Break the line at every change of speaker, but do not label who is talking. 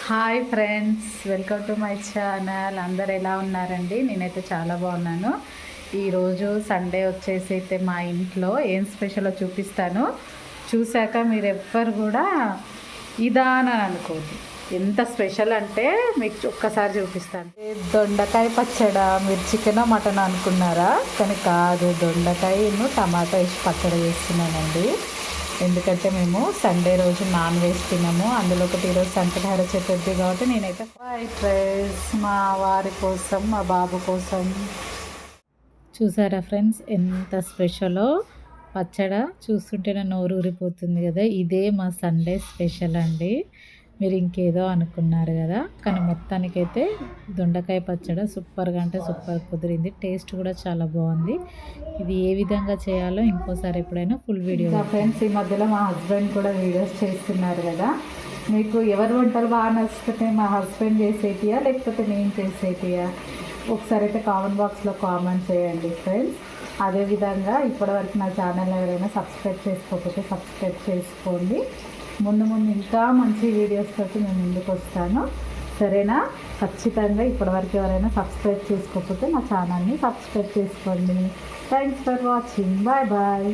Hi friends, welcome to my channel. అందరు ఎలా ఉన్నారండి? నేనైతే చాలా బాగున్నాను. ఈరోజు సండే వచ్చేసి అయితే మా ఇంట్లో ఏం స్పెషలో చూపిస్తాను. చూశాక మీరు ఎవ్వరు కూడా ఇదా అని అనుకోదు. ఎంత స్పెషల్ అంటే మీకు ఒక్కసారి చూపిస్తాను. దొండకాయ పచ్చడా, మీరు చికెన్ మటన్ అనుకున్నారా? కానీ కాదు, దొండకాయను టమాటా వేసి పచ్చడి చేస్తున్నానండి. ఎందుకంటే మేము సండే రోజు నాన్ వెజ్ తినము. అందులో ఒకటి ఈరోజు సంకటహార చతుర్థి కాబట్టి నేనైతే ఫ్రైడ్ రైస్ మా వారి కోసం, మా బాబు కోసం. చూసారా ఫ్రెండ్స్ ఎంత స్పెషలో పచ్చడి? చూస్తుంటేనే నోరు ఊరిపోతుంది కదా. ఇదే మా సండే స్పెషల్ అండి. మీరు ఇంకేదో అనుకున్నారు కదా, కానీ మొత్తానికైతే దొండకాయ పచ్చడి సూపర్గా అంటే సూపర్ కుదిరింది. టేస్ట్ కూడా చాలా బాగుంది. ఇది ఏ విధంగా చేయాలో ఇంకోసారి ఎప్పుడైనా ఫుల్ వీడియో. ఫ్రెండ్స్, ఈ మధ్యలో మా హస్బెండ్ కూడా వీడియోస్ చేస్తున్నారు కదా. మీకు ఎవరి వంటలు బాగా నచ్చుతున్నాయి? మా హస్బెండ్ చేసేటియా లేకపోతే నేను చేసేటియా? ఒకసారి అయితే కామెంట్ బాక్స్లో కామెంట్ చేయండి ఫ్రెండ్స్. అదేవిధంగా ఇప్పటివరకు నా ఛానల్ ఎవరైనా సబ్స్క్రైబ్ చేసుకోకపోతే సబ్స్క్రైబ్ చేసుకోండి. ముందు ముందు ఇంకా మంచి వీడియోస్ తోటి నేను ముందుకు వస్తాను, సరేనా? ఖచ్చితంగా ఇప్పటివరకు ఎవరైనా సబ్స్క్రైబ్ చేసుకోకపోతే నా ఛానల్ని సబ్స్క్రైబ్ చేసుకోండి. Thanks for watching. Bye bye.